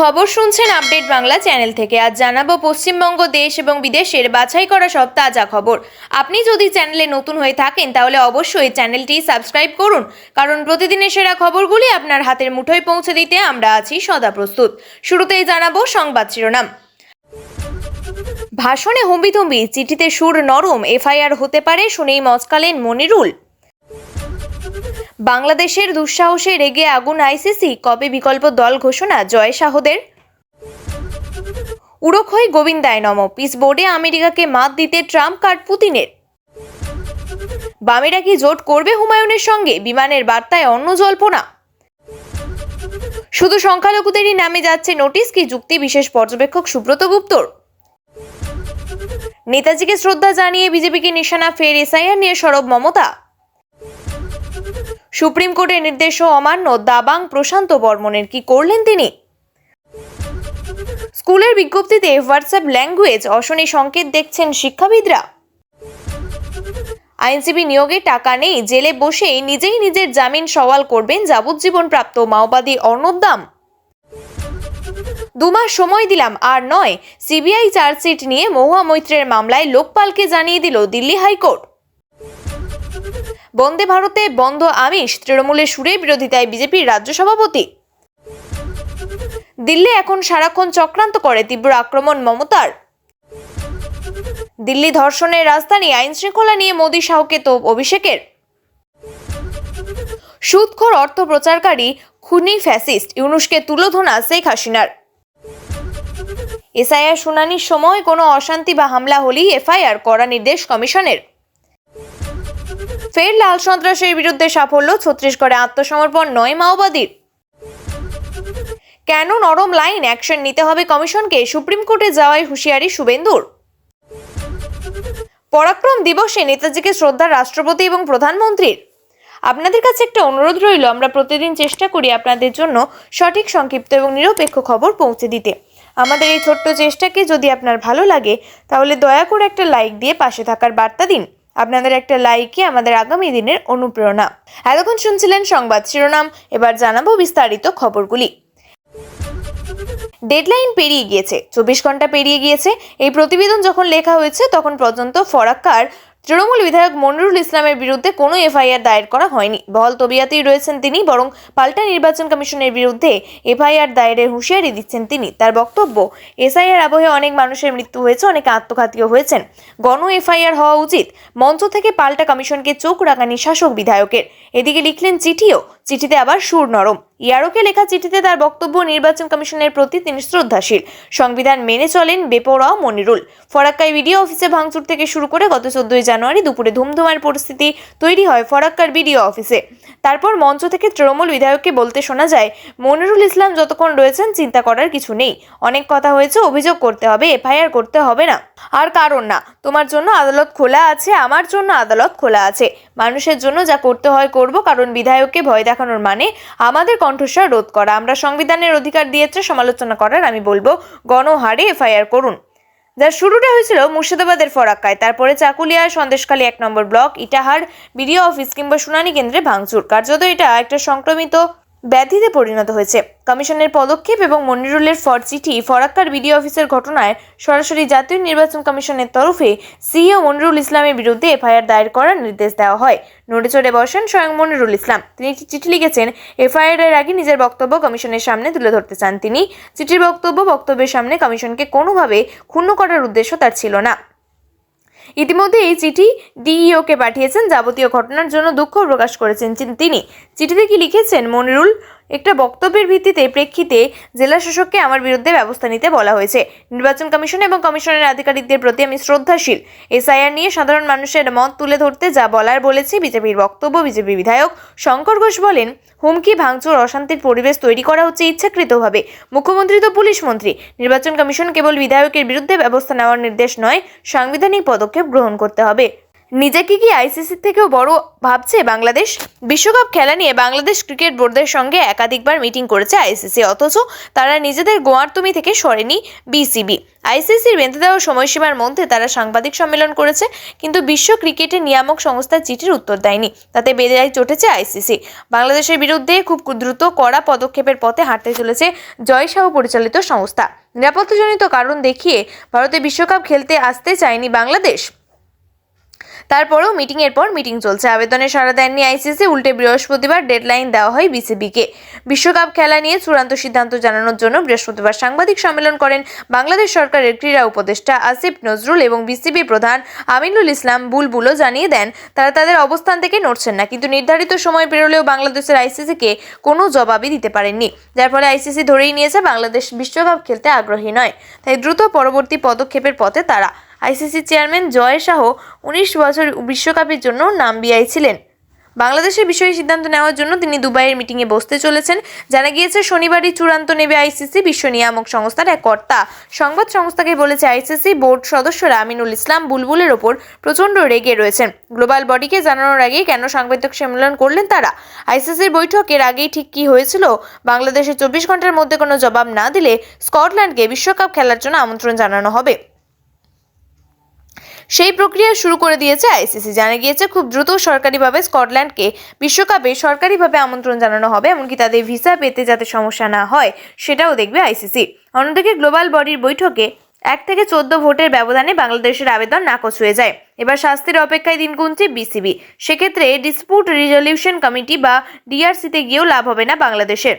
খবর শুনছেন update Bangla channel থেকে। আজ জানাবো পশ্চিমবঙ্গ দেশ এবং বিদেশের বাছাই করা সব তাজা খবর। আপনি যদি চ্যানেলে নতুন হয়ে থাকেন তাহলে অবশ্যই চ্যানেলটি সাবস্ক্রাইব করুন, কারণ প্রতিদিনের সেরা খবরগুলি আপনার হাতের মুঠোয় পৌঁছে দিতে আমরা আছি সদা প্রস্তুত। শুরুতেই জানাবো সংবাদ শিরোনাম। ভাষণে হম্বিতম্বি, চিঠিতে সুর নরম, এফআইআর হতে পারে শুনেই মচকালেন মনিরুল। বাংলাদেশের দুঃসাহসে রেগে আগুন আইসিসি, কবে বিকল্প দল ঘোষণা জয় শাহদের। উড়োক্ষয় গোবিন্দায় নম, পিস বোর্ডে আমেরিকাকে মাত দিতে ট্রাম্প কার্ড পুতিনের। বামেরা কি জোট করবে হুমায়ুনের সঙ্গে, বিমানের বার্তায় অন্য জল্পনা। শুধু সংখ্যালঘুদেরই নামে যাচ্ছে নোটিশ, কি যুক্তি বিশেষ পর্যবেক্ষক সুব্রত গুপ্তর। নেতাজিকে শ্রদ্ধা জানিয়ে বিজেপিকে নিশানা, ফের এসআইআর নিয়ে সরব মমতা। সুপ্রিম কোর্টের নির্দেশও অমান্য, দাবাং প্রশান্ত বর্মনের, কি করলেন তিনি। স্কুলের বিজ্ঞপ্তিতে হোয়াটসঅ্যাপ ল্যাঙ্গুয়েজ, অশনি সংকেত দেখছেন শিক্ষাবিদরা। আইনজীবী নিয়োগে টাকা নেই, জেলে বসেই নিজেই নিজের জামিন সওয়াল করবেন যাবজ্জীবন প্রাপ্ত মাওবাদী অর্ণব দাম। 2 মাস সময় দিলাম, আর নয়। সিবিআই চার্জশিট নিয়ে মহুয়া মৈত্রের মামলায় লোকপালকে জানিয়ে দিল দিল্লি হাইকোর্ট। বন্দে ভারতে বন্ধ আমিষ, তৃণমূলের সুরে বিরোধিতায় বিজেপির রাজ্য সভাপতি। দিল্লি এখন সারাক্ষণ চক্রান্ত করে, তীব্র আক্রমণ মমতার। দিল্লি ধর্ষণের রাজধানী, আইন শৃঙ্খলা নিয়ে মোদী শাহকে তোপ অভিষেকের। সুদখোর অর্থ প্রচারকারী খুনি ফ্যাসিস্ট, ইউনূসকে তুলোধনা শেখ হাসিনার। এসআইআর শুনানির সময় কোনো অশান্তি বা হামলা হলেই এফআইআর করা নির্দেশ কমিশনের। ফের লাল সন্ত্রাসের বিরুদ্ধে সাফল্য, ছত্তিশগড়ে আত্মসমর্পণ 9 মাওবাদীর। কেন নরম লাইন, অ্যাকশন নিতে হবে কমিশনকে, সুপ্রিম কোর্টে যাওয়ায় হুঁশিয়ারি শুভেন্দুর। পরাক্রম দিবসে নেতাজিকে শ্রদ্ধা রাষ্ট্রপতি এবং প্রধানমন্ত্রীর। আপনাদের কাছে একটা অনুরোধ রইল, আমরা প্রতিদিন চেষ্টা করি আপনাদের জন্য সঠিক, সংক্ষিপ্ত এবং নিরপেক্ষ খবর পৌঁছে দিতে। আমাদের এই ছোট্ট চেষ্টাকে যদি আপনার ভালো লাগে তাহলে দয়া করে একটা লাইক দিয়ে পাশে থাকার বার্তা দিন। আপনাদের একটা লাইকই আমাদের আগামী দিনের অনুপ্রেরণা। এতক্ষণ শুনছিলেন সংবাদ শিরোনাম, এবার জানাবো বিস্তারিত খবরগুলি। ডেডলাইন পেরিয়ে গিয়েছে, 24 ঘন্টা পেরিয়ে গিয়েছে। এই প্রতিবেদন যখন লেখা হয়েছে তখন পর্যন্ত ফরাক্কার তৃণমূল বিধায়ক মনিরুল ইসলামের বিরুদ্ধে কোনো এফআইআর দায়ের করা হয়নি। বহাল তবিয়াতেই রয়েছেন তিনি, বরং পাল্টা নির্বাচন কমিশনের বিরুদ্ধে এফআইআর দায়েরের হুঁশিয়ারি দিচ্ছেন তিনি। তার বক্তব্য, এসআইআর আবহে অনেক মানুষের মৃত্যু হয়েছে, অনেকে আত্মঘাতীও হয়েছেন। গণ এফআইআর হওয়া উচিত। মঞ্চ থেকে পাল্টা কমিশনকে চোখ রাঙানি শাসক বিধায়কের। এদিকে লিখলেন চিঠিও, চিঠিতে আবার সুর নরম। ইয়ারোকে লেখা চিঠিতে তার বক্তব্য, নির্বাচন কমিশনের প্রতি তিনি শ্রদ্ধাশীল, সংবিধান মেনে চলেন বেপরোয়া মনিরুল। ফরাক্কায় বিডিও অফিসে ভাঙচুর থেকে শুরু করে গত 14 জানুয়ারি দুপুরে ধুমধুমার পরিস্থিতি তৈরি হয় ফরাক্কার বিডিও অফিসে। তারপর মঞ্চ থেকে তৃণমূল বিধায়ককে বলতে শোনা যায়, মনিরুল ইসলাম যতক্ষণ রয়েছেন চিন্তা করার কিছু নেই, অনেক কথা হয়েছে, অভিযোগ করতে হবে, এফআইআর করতে হবে না। আর কারণ না, তোমার জন্য আদালত খোলা আছে, আমার জন্য আদালত খোলা আছে। মানুষের জন্য যা করতে হয় করব, কারণ বিধায়ককে ভয় দেখানোর মানে আমাদের কণ্ঠস্বর রোধ করা। আমরা সংবিধানের অধিকার দিয়েছে সমালোচনা করার, আমি বলবো গণহারে এফআইআর করুন। যার শুরুটা হয়েছিল মুর্শিদাবাদের ফরাক্কায়, তারপরে চাকুলিয়া, সন্দেশখালী 1 নম্বর ব্লক, ইটাহার বিডিও অফিস কিংবা শুনানি কেন্দ্রে ভাঙচুর। কার্যত এটা একটা সংক্রমিত ব্যাধিতে পরিণত হয়েছে। কমিশনের পদক্ষেপ এবং মনিরুলের চিঠি, ফরাক্কার বিডিও অফিসের ঘটনায় সরাসরি জাতীয় নির্বাচন কমিশনের তরফে সিইও মনিরুল ইসলামের বিরুদ্ধে এফআইআর দায়ের করার নির্দেশ দেওয়া হয়। নড়ে চড়ে বসেন স্বয়ং মনিরুল ইসলাম। তিনি একটি চিঠি লিখেছেন, এফআইআর এর আগে নিজের বক্তব্য কমিশনের সামনে তুলে ধরতে চান তিনি। চিঠির বক্তব্যের সামনে কমিশনকে কোনোভাবে ক্ষুণ্ণ করার উদ্দেশ্য তার ছিল না। ইতিমধ্যে এই চিঠি ডিইওকে পাঠিয়েছেন, যাবতীয় ঘটনার জন্য দুঃখ প্রকাশ করেছেন তিনি। চিঠিতে কি লিখেছেন মনিরুল, একটা বক্তব্যের প্রেক্ষিতে জেলা শাসককে আমার বিরুদ্ধে ব্যবস্থা নিতে বলা হয়েছে। নির্বাচন কমিশন এবং কমিশনের আধিকারিকদের প্রতি আমি শ্রদ্ধাশীল। এসআইআর নিয়ে সাধারণ মানুষের মত তুলে ধরতে যা বলার বলেছি। বিজেপির বক্তব্য, বিজেপি বিধায়ক শঙ্কর ঘোষ বলেন, হুমকি, ভাঙচুর, অশান্তির পরিবেশ তৈরি করা হচ্ছে ইচ্ছাকৃতভাবে। মুখ্যমন্ত্রী তো পুলিশ মন্ত্রী। নির্বাচন কমিশন কেবল বিধায়কের বিরুদ্ধে ব্যবস্থা নেওয়ার নির্দেশ নয়, সাংবিধানিক পদক্ষেপ গ্রহণ করতে হবে। নিজেকে কি আইসিসির থেকেও বড় ভাবছে বাংলাদেশ? বিশ্বকাপ খেলা নিয়ে বাংলাদেশ ক্রিকেট বোর্ডের সঙ্গে একাধিকবার মিটিং করেছে আইসিসি, অথচ তারা নিজেদের গোয়ার্তুমি থেকে সরেনি বিসিবি। আইসিসির বেঁধে দেওয়া সময়সীমার মধ্যে তারা সাংবাদিক সম্মেলন করেছে, কিন্তু বিশ্ব ক্রিকেটের নিয়ামক সংস্থার চিঠির উত্তর দেয়নি। তাতে বেজায় চটেছে আইসিসি। বাংলাদেশের বিরুদ্ধে খুব দ্রুত কড়া পদক্ষেপের পথে হাঁটতে চলেছে জয় শাহ পরিচালিত সংস্থা। নিরাপত্তাজনিত কারণ দেখিয়ে ভারতে বিশ্বকাপ খেলতে আসতে চায়নি বাংলাদেশ। তারপরেও মিটিংয়ের পর মিটিং চলছে। আবেদনে সাড়া দেননি আইসিসি, উল্টে বৃহস্পতিবার ডেডলাইন দেওয়া হয় বিসিবিকে। বিশ্বকাপ খেলা নিয়ে চূড়ান্ত সিদ্ধান্ত জানানোর জন্য বৃহস্পতিবার সাংবাদিক সম্মেলন করেন বাংলাদেশ সরকারের ক্রীড়া উপদেষ্টা আসিফ নজরুল এবং বিসিবি প্রধান আমিনুল ইসলাম বুলবুলও জানিয়ে দেন তারা তাদের অবস্থান থেকে নড়ছেন না, কিন্তু নির্ধারিত সময় পেরোলেও বাংলাদেশের আইসিসিকে কোনো জবাবই দিতে পারেননি, যার ফলে আইসিসি ধরেই নিয়েছে বাংলাদেশ বিশ্বকাপ খেলতে আগ্রহী নয়। তাই দ্রুত পরবর্তী পদক্ষেপের পথে তারা। আইসিসি চেয়ারম্যান জয় শাহ 19 বছর বিশ্বকাপের জন্য নাম্বিয়ায় ছিলেন। বাংলাদেশের বিষয়ে সিদ্ধান্ত নেওয়ার জন্য তিনি দুবাইয়ের মিটিংয়ে বসতে চলেছেন। জানা গিয়েছে শনিবারই চূড়ান্ত নেবে আইসিসি। বিশ্ব নিয়ামক সংস্থার এক কর্তা সংবাদ সংস্থাকে বলেছে, আইসিসি বোর্ড সদস্যরা আমিনুল ইসলাম বুলবুলের ওপর প্রচণ্ড রেগে রয়েছেন। গ্লোবাল বডিকে জানানোর আগেই কেন সাংবাদিক সম্মেলন করলেন তারা? আইসিসির বৈঠকের আগেই ঠিক কি হয়েছিল? বাংলাদেশে 24 ঘন্টার মধ্যে কোনো জবাব না দিলে স্কটল্যান্ডকে বিশ্বকাপ খেলার জন্য আমন্ত্রণ জানানো হবে। সেই প্রক্রিয়া শুরু করে দিয়েছে আইসিসি। জানা গিয়েছে খুব দ্রুত সরকারিভাবে স্কটল্যান্ডকে বিশ্বকাপে সরকারিভাবে আমন্ত্রণ জানানো হবে, এমনকি তাদের ভিসা পেতে যাতে সমস্যা না হয় সেটাও দেখবে আইসিসি। অন্যদিকে গ্লোবাল বডির বৈঠকে 1 থেকে 14 ভোটের ব্যবধানে বাংলাদেশের আবেদন নাকচ হয়ে যায়। এবার শাস্তির অপেক্ষায় দিন গুনছে বিসিবি। সেক্ষেত্রে ডিসপিউট রেজলিউশন কমিটি বা ডিআরসিতে গিয়েও লাভ হবে না বাংলাদেশের।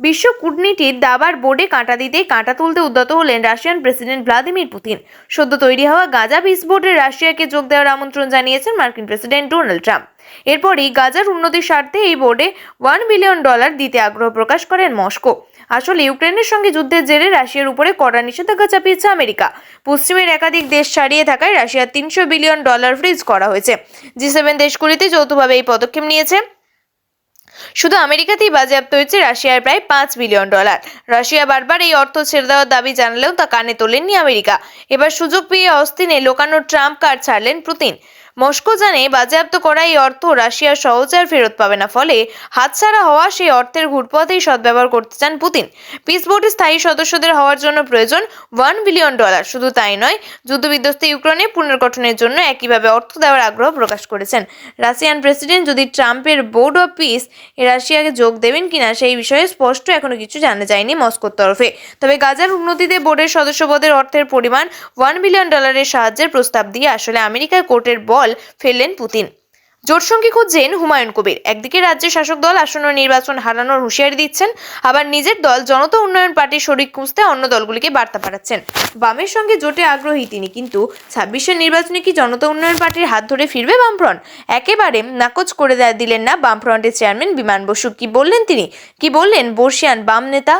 বিশ্ব কূটনীতির দাবার বোর্ডে কাঁটা দিতেই কাঁটা তুলতে উদ্যত হলেন রাশিয়ান প্রেসিডেন্ট ভ্লাদিমির পুতিন। সদ্য তৈরি হওয়া গাজা পিস বোর্ডে রাশিয়াকে যোগ দেওয়ার আমন্ত্রণ জানিয়েছেন মার্কিন প্রেসিডেন্ট ডোনাল্ড ট্রাম্প। এরপরই গাজার উন্নতির স্বার্থে এই বোর্ডে $1 বিলিয়ন দিতে আগ্রহ প্রকাশ করেন মস্কো। আসলে ইউক্রেনের সঙ্গে যুদ্ধের জেরে রাশিয়ার উপরে কড়া নিষেধাজ্ঞা চাপিয়েছে আমেরিকা। পশ্চিমের একাধিক দেশ ছাড়িয়ে থাকায় রাশিয়ার $300 বিলিয়ন ফ্রিজ করা হয়েছে। G7 দেশগুলিতে যৌথভাবে এই পদক্ষেপ নিয়েছে। শুধু আমেরিকাতেই বাজেয়াপ্ত হয়েছে রাশিয়ার প্রায় $5 বিলিয়ন। রাশিয়া বারবার এই অর্থ ছেড়ে দেওয়ার দাবি জানালেও তা কানে তোলেননি আমেরিকা। এবার সুযোগ পেয়ে অস্তিনে লোকানো ট্রাম্প কার্ড ছাড়লেন পুতিন। মস্কো জানে বাজেয়াপ্ত করা এই অর্থ রাশিয়ার সহজে আর ফেরত পাবে না, ফলে হাতছাড়া হওয়া সেই অর্থের ঘুরপথেই সদ্ব্যবহার করতে চান পুতিন। পিস বোর্ডে স্থায়ী সদস্যদের হওয়ার জন্য প্রয়োজন $1 বিলিয়ন। শুধু তাই নয়, যুদ্ধবিধ্বস্ত ইউক্রেনে পুনর্গঠনের জন্য একইভাবে অর্থ দেওয়ার আগ্রহ প্রকাশ করেছেন। রাশিয়ান প্রেসিডেন্ট যদি ট্রাম্পের বোর্ড অফ পিস রাশিয়াকে যোগ দেবেন কিনা সেই বিষয়ে স্পষ্ট এখনো কিছু জানা যায়নি মস্কোর তরফে। তবে গাজার উন্নতিতে বোর্ডের সদস্যপদের অর্থের পরিমাণ $1 বিলিয়ন সাহায্যের প্রস্তাব দিয়ে আসলে আমেরিকার কোর্টের বল ফেললেন পুতিন। জোটসঙ্গী খুঁজছেন হুমায়ুন কবির। একদিকে রাজ্যের শাসক দল আসন্ন নির্বাচন হারানোর হুঁশিয়ারি দিচ্ছেন, আবার নিজের দল জনতা উন্নয়ন পার্টির শরিক খুঁজতে অন্য দলগুলিকে বার্তা পাঠাচ্ছেন। বামের সঙ্গে জোটে আগ্রহী তিনি, কিন্তু 26-এর নির্বাচনে কি জনতা উন্নয়ন পার্টির হাত ধরে ফিরবে বামফ্রন্ট? একেবারে নাকচ করে দিলেন না বামফ্রন্টের চেয়ারম্যান বিমান বসু। কি বললেন তিনি? কি বললেন বর্ষিয়ান বাম নেতা?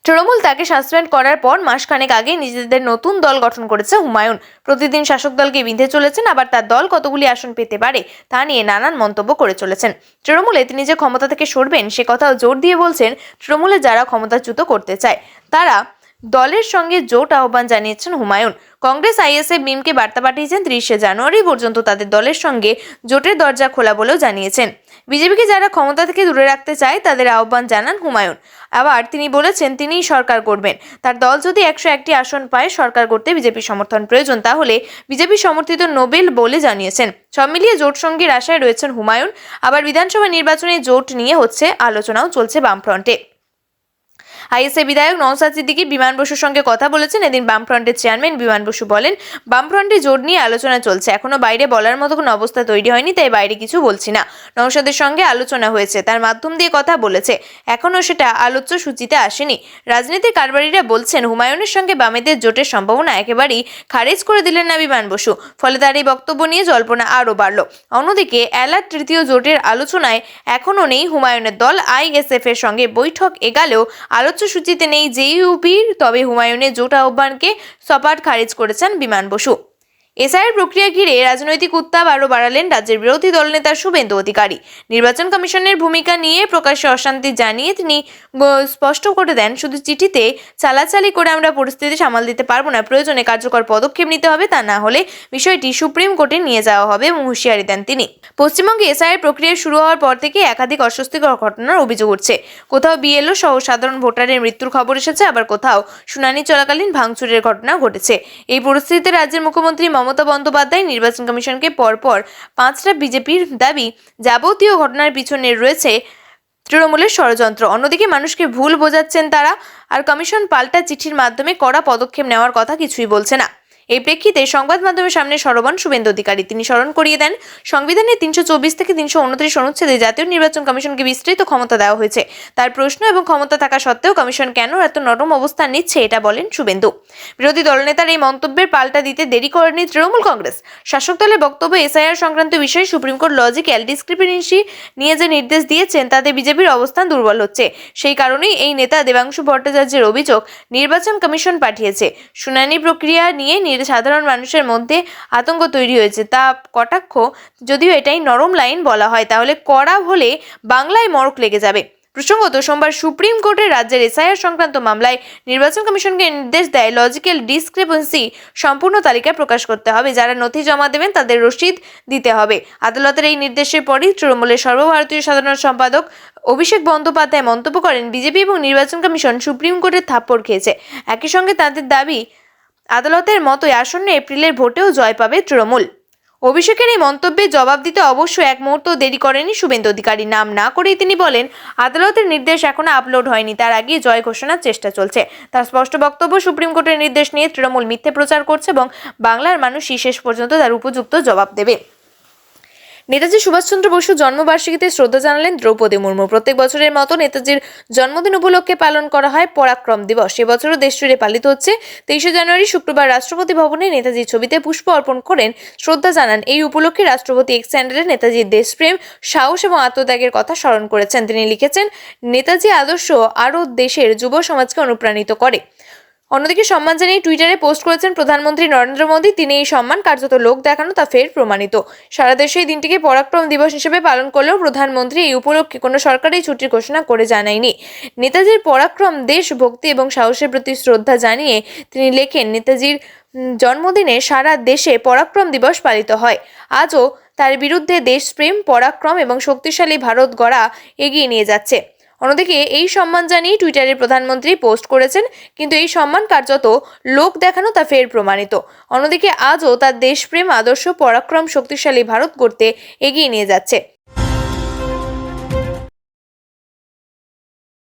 তৃণমূল তাকে সাসপেন্ড করার পর মাসখানেক আগে নিজেদের নতুন দল গঠন করেছে হুমায়ুন। প্রতিদিন শাসক দলকে বিঁধে চলেছেন, আবার তার দল কতগুলি আসন পেতে পারে তা নিয়ে নানান মন্তব্য করে চলেছেন। তৃণমূলে তিনি যে ক্ষমতা থেকে সরবেন সে কথাও জোর দিয়ে বলছেন তৃণমূলে যারা ক্ষমতাচ্যুত করতে চায় তারা দলের সঙ্গে জোট আহ্বান জানিয়েছেন হুমায়ুন। কংগ্রেস আইএসএফ মিমকে বার্তা পাঠিয়েছেন 30শে জানুয়ারি পর্যন্ত তাদের দলের সঙ্গে জোটের দরজা খোলা বলেও জানিয়েছেন। বিজেপিকে যারা ক্ষমতা থেকে দূরে রাখতে চায় তাদের আহ্বান জানান হুমায়ুন। আবার তিনি বলেছেন তিনিই সরকার করবেন। তার দল যদি 101টি আসন পায়, সরকার করতে বিজেপি সমর্থন প্রয়োজন, তাহলে বিজেপি সমর্থিত নোবেল বলে জানিয়েছেন। সব মিলিয়ে জোট সঙ্গীর আশায় রয়েছেন হুমায়ুন। আবার বিধানসভা নির্বাচনে জোট নিয়ে হচ্ছে আলোচনাও চলছে বামফ্রন্টে। আইএসএ বিধায়ক নওশাদ সিদ্দিকী বিমান বসুর সঙ্গে কথা বলেছেন। এদিন বামফ্রন্টের চেয়ারম্যান বিমান বসু বলেন, বামফ্রন্টে জোট নিয়ে আলোচনা চলছে, এখনো বাইরে বলার মতো কোনো অবস্থা তৈরি হয়নি, তাই বাইরে কিছু বলছি না। নওশাদের সঙ্গে আলোচনা হয়েছে, তার মাধ্যম দিয়ে কথা বলেছে, এখনো সেটা আলোচ্য সূচিতে আসেনি। রাজনীতির কারবারিরা বলছেন হুমায়ুনের সঙ্গে বামেদের জোটের সম্ভাবনা একেবারেই খারিজ করে দিলেন না বিমান বসু, ফলে তার এই বক্তব্য নিয়ে জল্পনা আরও বাড়ল। অন্যদিকে অ্যালার্ট তৃতীয় জোটের আলোচনায় এখনও নেই হুমায়ুনের দল। আইএসএফ এর সঙ্গে বৈঠক এগালেও আলোচ্য সূচিতে নেই জেইউপির, তবে হুমায়ুনের জোট আহ্বানকে সপাট খারিজ করেছেন বিমান বসু। এসআইআর প্রক্রিয়া ঘিরে রাজনৈতিক উত্তাপ আরও বাড়ালেন রাজ্যের বিরোধী দলনেতা শুভেন্দু অধিকারী। নির্বাচন কমিশনের ভূমিকা নিয়ে প্রকাশ্যে অশান্তি জানিয়ে তিনি স্পষ্ট করে দেন, শুধু চিঠিতে চালাচালি করে আমরা পরিস্থিতি সামাল দিতে পারবো না, প্রয়োজনে কার্যকর পদক্ষেপ নিতে হবে, তা না হলে বিষয়টি সুপ্রিম কোর্টে নিয়ে যাওয়া হবে এবং হুঁশিয়ারি দেন তিনি। পশ্চিমবঙ্গে এসআইআর প্রক্রিয়া শুরু হওয়ার পর থেকে একাধিক অস্বস্তিকর ঘটনার অভিযোগ উঠছে। কোথাও বিএলও সহ সাধারণ ভোটারের মৃত্যুর খবর এসেছে, আবার কোথাও শুনানি চলাকালীন ভাঙচুরের ঘটনা ঘটেছে। এই পরিস্থিতিতে রাজ্যের মুখ্যমন্ত্রী মমতা বন্দ্যোপাধ্যায় নির্বাচন কমিশনকে পরপর 5টা বিজেপির দাবি যাবতীয় ঘটনার পিছনে রয়েছে তৃণমূলের ষড়যন্ত্র। অন্যদিকে মানুষকে ভুল বোঝাচ্ছেন তারা, আর কমিশন পাল্টা চিঠির মাধ্যমে কড়া পদক্ষেপ নেওয়ার কথা কিছুই বলছে না। এই প্রেক্ষিতে সংবাদ মাধ্যমের সামনে সরবন শুভেন্দু অধিকারী। তিনি স্মরণ করিয়ে দেন, সংবিধানের 324 থেকে 329 অনুচ্ছেদে জাতীয় নির্বাচন কমিশনকে বিস্তৃত ক্ষমতা দেওয়া হয়েছে। তার প্রশ্ন, এবং ক্ষমতা থাকা সত্ত্বেও কমিশন কেন এত নরম অবস্থান নিচ্ছে, এটা বলেন শুভেন্দু। বিরোধী দলনেতার এই মন্তব্যের পাল্টা দিতে দেরি করেনি তৃণমূল কংগ্রেস। শাসক দলের বক্তব্য, এসআইআর সংক্রান্ত বিষয়ে সুপ্রিম কোর্ট লজিক্যাল ডিসক্রিপেন্সি নিয়ে যে নির্দেশ দিয়েছেন তাতে বিজেপির অবস্থান দুর্বল হচ্ছে। সেই কারণেই এই নেতা দেবাংশু ভট্টাচার্যের অভিযোগ, নির্বাচন কমিশন পাঠিয়েছে। শুনানি প্রক্রিয়া নিয়ে সাধারণ মানুষের মধ্যে আতঙ্ক তৈরি হয়েছে, তা কটাক্ষ। যদিও এটাই নরম লাইন বলা হয়, তাহলে কড়া হলে বাংলায় মড়ক লেগে যাবে। প্রসঙ্গত, সোমবার সুপ্রিম কোর্টে রাজ্যের এসআইআর সংক্রান্ত মামলায় নির্বাচন কমিশনকে নির্দেশ দেয় লজিক্যাল ডিসক্রিপেন্সি সম্পূর্ণ তালিকা প্রকাশ করতে হবে। যারা নথি জমা দেবেন তাদের রসিদ দিতে হবে। আদালতের এই নির্দেশের পরই তৃণমূলের সর্বভারতীয় সাধারণ সম্পাদক অভিষেক বন্দ্যোপাধ্যায় মন্তব্য করেন, বিজেপি এবং নির্বাচন কমিশন সুপ্রিম কোর্টের থাপ্পড় খেয়েছে। একই সঙ্গে তাদের দাবি, আদালতের মতোই আসন্ন এপ্রিলের ভোটেও জয় পাবে তৃণমূল। অভিষেকের এই মন্তব্যে জবাব দিতে অবশ্য এক মুহূর্ত দেরি করেনি শুভেন্দু অধিকারী। নাম না করেই তিনি বলেন, আদালতের নির্দেশ এখনো আপলোড হয়নি, তার আগেই জয় ঘোষণার চেষ্টা চলছে। তার স্পষ্ট বক্তব্য, সুপ্রিম কোর্টের নির্দেশ নিয়ে তৃণমূল মিথ্যে প্রচার করছে এবং বাংলার মানুষই শেষ পর্যন্ত তার উপযুক্ত জবাব দেবে। নেতাজি সুভাষচন্দ্র বসুর জন্মবার্ষিকীতে শ্রদ্ধা জানালেন দ্রৌপদী মুর্মু। প্রত্যেক বছরের মতো নেতাজির জন্মদিন উপলক্ষে পালন করা হয় পরাক্রম দিবস। এবছরও দেশজুড়ে পালিত হচ্ছে। 23শে জানুয়ারি শুক্রবার রাষ্ট্রপতি ভবনে নেতাজির ছবিতে পুষ্প অর্পণ করেন, শ্রদ্ধা জানান। এই উপলক্ষে রাষ্ট্রপতি এক্স হ্যান্ডেলে নেতাজির দেশপ্রেম, সাহস এবং আত্মত্যাগের কথা স্মরণ করেছেন। তিনি লিখেছেন, নেতাজি আদর্শ আরও দেশের যুব সমাজকে অনুপ্রাণিত করে। অন্যদিকে সম্মান জানিয়ে টুইটারে পোস্ট করেছেন প্রধানমন্ত্রী নরেন্দ্র মোদী। তিনি এই সম্মান কার্যত লোক দেখানো, তা ফের প্রমাণিত। সারা দেশে এই দিনটিকে পরাক্রম দিবস হিসেবে পালন করলেও প্রধানমন্ত্রী এই উপলক্ষে কোনো সরকারি ছুটির ঘোষণা করে জানায়নি। নেতাজির পরাক্রম, দেশভক্তি এবং সাহসের প্রতি শ্রদ্ধা জানিয়ে তিনি লেখেন, নেতাজির জন্মদিনে সারা দেশে পরাক্রম দিবস পালিত হয়। আজও তার বিরুদ্ধে দেশপ্রেম, পরাক্রম এবং শক্তিশালী ভারত গড়া এগিয়ে নিয়ে যাচ্ছে। অন্যদিকে এই সম্মান জানিয়ে টুইটারে প্রধানমন্ত্রী পোস্ট করেছেন, কিন্তু এই সম্মান কার্যত লোক দেখানো, তা ফের প্রমাণিত। অন্যদিকে আজও তার দেশপ্রেম, আদর্শ, পরাক্রম, শক্তিশালী ভারত গড়তে এগিয়ে নিয়ে যাচ্ছে।